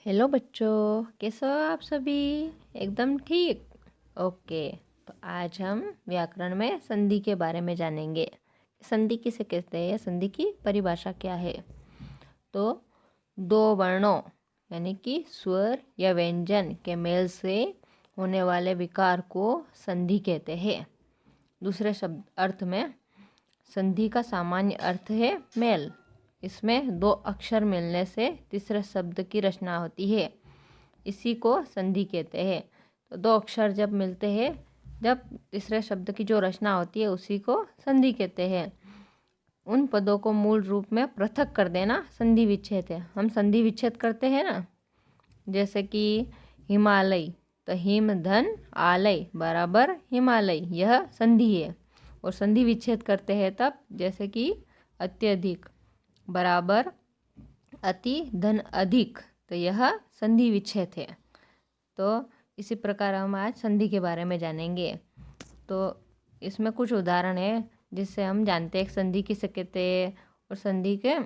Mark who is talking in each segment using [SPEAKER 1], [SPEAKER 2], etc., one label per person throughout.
[SPEAKER 1] Hello बच्चों, कैसे हो आप सभी? एकदम ठीक। ओके। तो आज हम व्याकरण में संधि के बारे में जानेंगे। संधि किसे कहते हैं, संधि की परिभाषा क्या है? तो दो वर्णों यानी कि स्वर या व्यंजन के मेल से होने वाले विकार को संधि कहते हैं। दूसरे शब्द अर्थ में संधि का सामान्य अर्थ है मेल। इसमें दो अक्षर मिलने से तीसरे शब्द की रचना होती है, इसी को संधि कहते हैं। तो दो अक्षर जब मिलते हैं, जब तीसरे शब्द की जो रचना होती है उसी को संधि कहते हैं। उन पदों को मूल रूप में पृथक कर देना संधि विच्छेद है। हम संधि विच्छेद करते हैं ना, जैसे कि हिमालय, तो हिम धन आलय बराबर हिमालय, यह संधि है। और संधि विच्छेद करते हैं तब, जैसे कि अत्यधिक बराबर अति धन अधिक, तो यह संधि विच्छेद है। तो इसी प्रकार हम आज संधि के बारे में जानेंगे। तो इसमें कुछ उदाहरण है जिससे हम जानते हैं संधि किसे कहते हैं और संधि के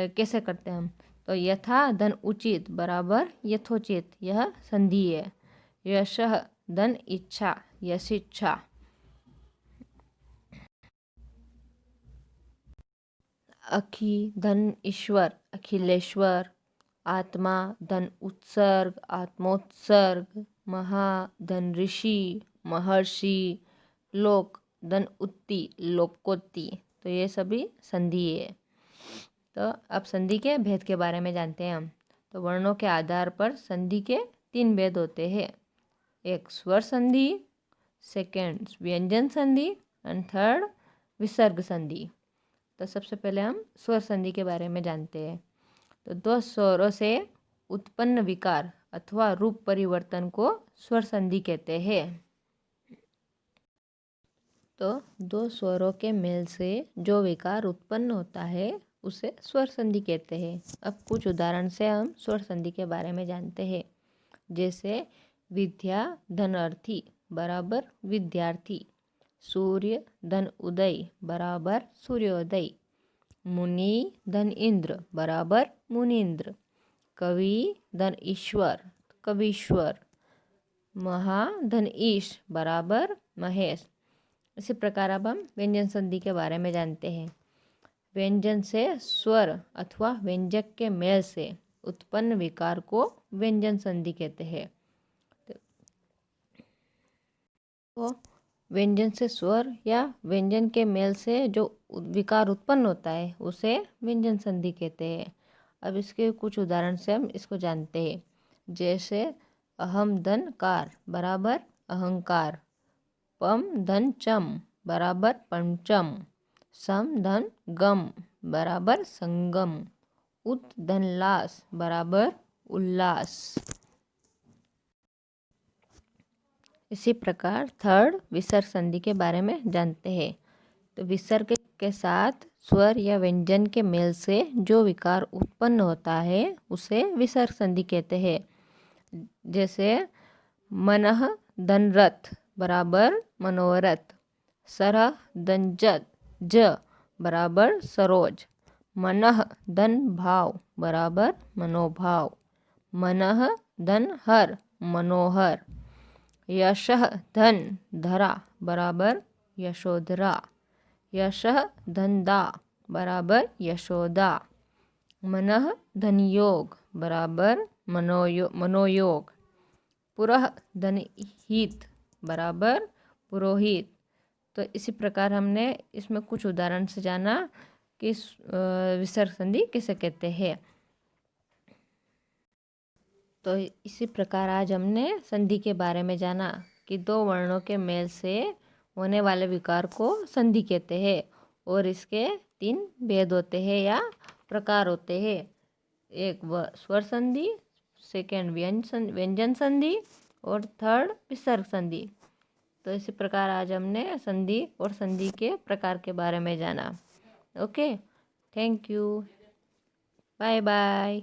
[SPEAKER 1] कैसे करते हैं हम। तो यथा धन उचित बराबर यथोचित, यह संधि है। यशः धन इच्छा यशिच्छा। अखि धन ईश्वर अखिलेश्वर। आत्मा धन उत्सर्ग आत्मोत्सर्ग। महा धन ऋषि महर्षि। लोक धन उत्ति लोकोत्ति। तो ये सभी संधि है। तो अब संधि के भेद के बारे में जानते हैं हम। तो वर्णों के आधार पर संधि के 3 भेद होते हैं। एक स्वर संधि, सेकेंड व्यंजन संधि एंड थर्ड विसर्ग संधि। तो सबसे पहले हम स्वर संधि के बारे में जानते हैं। तो दो स्वरों से उत्पन्न विकार अथवा रूप परिवर्तन को स्वर संधि कहते हैं। तो दो स्वरों के मेल से जो विकार उत्पन्न होता है उसे स्वर संधि कहते हैं। अब कुछ उदाहरण से हम स्वर संधि के बारे में जानते हैं। जैसे विद्या धन अर्थी बराबर विद्यार्थी। सूर्य धन उदय बराबर सूर्योदय। मुनि धन इंद्र बराबर मुनीन्द्र। कवि धन ईश्वर कवीश्वर। महा धन ईश बराबर महेश। इसी प्रकार अब हम व्यंजन संधि के बारे में जानते हैं। व्यंजन से स्वर अथवा व्यंजक के मेल से उत्पन्न विकार को व्यंजन संधि कहते हैं। तो व्यंजन से स्वर या व्यंजन के मेल से जो विकार उत्पन्न होता है उसे व्यंजन संधि कहते हैं। अब इसके कुछ उदाहरण से हम इसको जानते हैं। जैसे अहम धन कार बराबर अहंकार। पम धन चम बराबर पंचम। सम धन गम बराबर संगम। उत धन लास बराबर उल्लास। इसी प्रकार थर्ड विसर्ग संधि के बारे में जानते हैं। तो विसर्ग के साथ स्वर या व्यंजन के मेल से जो विकार उत्पन्न होता है उसे विसर्ग संधि कहते हैं। जैसे मनः धन रथ बराबर मनोरथ। सरह धन ज बराबर सरोज। मनः धन भाव बराबर मनोभाव। मनः धन हर मनोहर। यशः धन धरा बराबर यशोधरा। यशः धन दा बराबर यशोदा। मनः धन योग बराबर मनोयोग। पुरः धन हित बराबर पुरोहित। तो इसी प्रकार हमने इसमें कुछ उदाहरण से जाना कि विसर्ग संधि किसे कहते हैं। तो इसी प्रकार आज हमने संधि के बारे में जाना कि दो वर्णों के मेल से होने वाले विकार को संधि कहते हैं और इसके 3 भेद होते हैं या प्रकार होते हैं। एक स्वर संधि, सेकेंड व्यंजन संधि और थर्ड विसर्ग संधि। तो इसी प्रकार आज हमने संधि और संधि के प्रकार के बारे में जाना। Okay, thank you, bye bye.